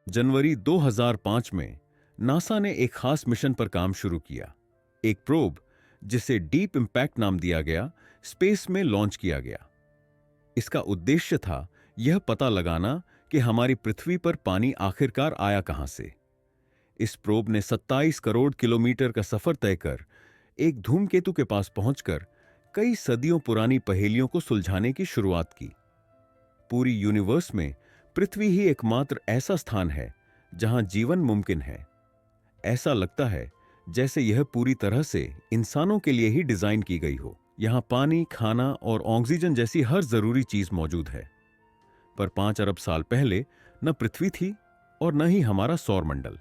जनवरी 2005 में नासा ने एक खास मिशन पर काम शुरू किया। एक प्रोब, जिसे डीप इम्पैक्ट नाम दिया गया, स्पेस में लॉन्च किया गया। इसका उद्देश्य था यह पता लगाना कि हमारी पृथ्वी पर पानी आखिरकार आया कहां से। इस प्रोब ने 27 करोड़ किलोमीटर का सफर तय कर एक धूमकेतु के पास पहुंचकर कई सदियों पुरानी पहेलियों को सुलझाने की शुरुआत की। पूरी यूनिवर्स में पृथ्वी ही एकमात्र ऐसा स्थान है जहां जीवन मुमकिन है। ऐसा लगता है जैसे यह पूरी तरह से इंसानों के लिए ही डिजाइन की गई हो। यहां पानी, खाना और ऑक्सीजन जैसी हर जरूरी चीज मौजूद है। पर 5 अरब साल पहले न पृथ्वी थी और न ही हमारा सौरमंडल।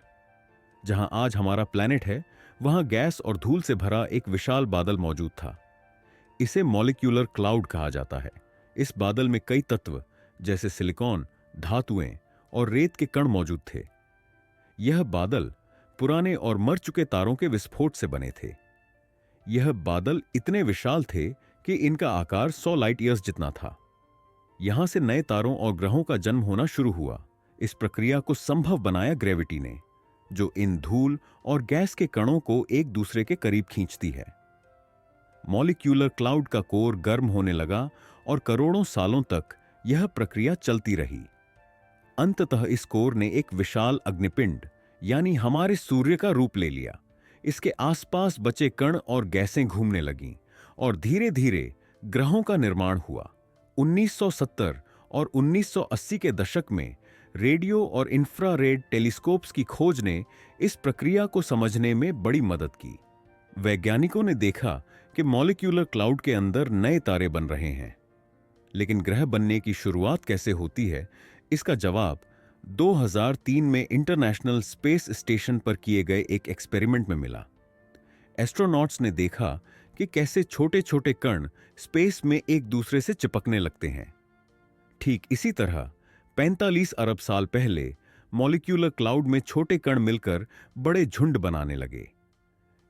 जहां आज हमारा प्लैनेट है, वहां गैस और धूल से भरा एक विशाल बादल मौजूद था। इसे मॉलिक्यूलर क्लाउड कहा जाता है। इस बादल में कई तत्व जैसे सिलिकॉन, धातुएं और रेत के कण मौजूद थे। यह बादल पुराने और मर चुके तारों के विस्फोट से बने थे। यह बादल इतने विशाल थे कि इनका आकार 100 लाइट ईयर्स जितना था। यहां से नए तारों और ग्रहों का जन्म होना शुरू हुआ। इस प्रक्रिया को संभव बनाया ग्रेविटी ने, जो इन धूल और गैस के कणों को एक दूसरे के करीब खींचती है। मॉलिक्यूलर क्लाउड का कोर गर्म होने लगा और करोड़ों सालों तक यह प्रक्रिया चलती रही। अंततः इस कोर ने एक विशाल अग्निपिंड यानी हमारे सूर्य का रूप ले लिया। इसके आसपास बचे कण और गैसें घूमने लगीं और धीरे धीरे ग्रहों का निर्माण हुआ। 1970 और 1980 के दशक में रेडियो और इंफ्रारेड टेलीस्कोप्स की खोज ने इस प्रक्रिया को समझने में बड़ी मदद की। वैज्ञानिकों ने देखा कि मॉलिक्यूलर क्लाउड के अंदर नए तारे बन रहे हैं। लेकिन ग्रह बनने की शुरुआत कैसे होती है, इसका जवाब 2003 में इंटरनेशनल स्पेस स्टेशन पर किए गए एक एक्सपेरिमेंट में मिला। एस्ट्रोनॉट्स ने देखा कि कैसे छोटे छोटे कण स्पेस में एक दूसरे से चिपकने लगते हैं। ठीक इसी तरह 45 अरब साल पहले मॉलिक्यूलर क्लाउड में छोटे कण मिलकर बड़े झुंड बनाने लगे।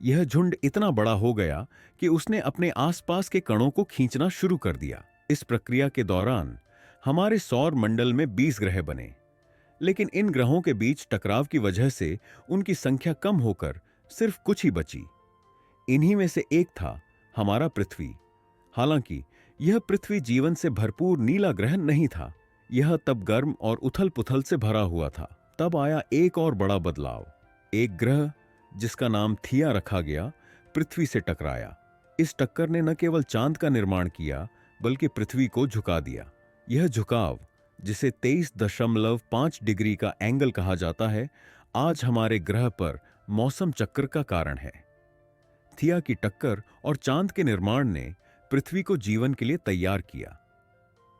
यह झुंड इतना बड़ा हो गया कि उसने अपने आसपास के कणों को खींचना शुरू कर दिया। इस प्रक्रिया के दौरान हमारे सौर मंडल में 20 ग्रह बने, लेकिन इन ग्रहों के बीच टकराव की वजह से उनकी संख्या कम होकर सिर्फ कुछ ही बची। इन्हीं में से एक था हमारा पृथ्वी। हालांकि यह पृथ्वी जीवन से भरपूर नीला ग्रह नहीं था। यह तब गर्म और उथल पुथल से भरा हुआ था। तब आया एक और बड़ा बदलाव। एक ग्रह, जिसका नाम थिया रखा गया, पृथ्वी से टकराया। इस टक्कर ने न केवल चांद का निर्माण किया, बल्कि पृथ्वी को झुका दिया। यह झुकाव, जिसे 23.5 डिग्री का एंगल कहा जाता है, आज हमारे ग्रह पर मौसम चक्र का कारण है। थिया की टक्कर और चांद के निर्माण ने पृथ्वी को जीवन के लिए तैयार किया।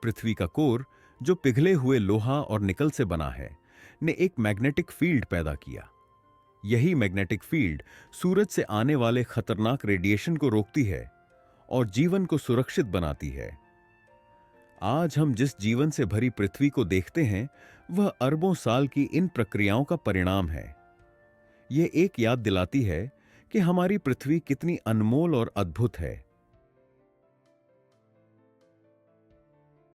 पृथ्वी का कोर, जो पिघले हुए लोहा और निकल से बना है, ने एक मैग्नेटिक फील्ड पैदा किया। यही मैग्नेटिक फील्ड सूरज से आने वाले खतरनाक रेडिएशन को रोकती है और जीवन को सुरक्षित बनाती है। आज हम जिस जीवन से भरी पृथ्वी को देखते हैं, वह अरबों साल की इन प्रक्रियाओं का परिणाम है। यह एक याद दिलाती है कि हमारी पृथ्वी कितनी अनमोल और अद्भुत है।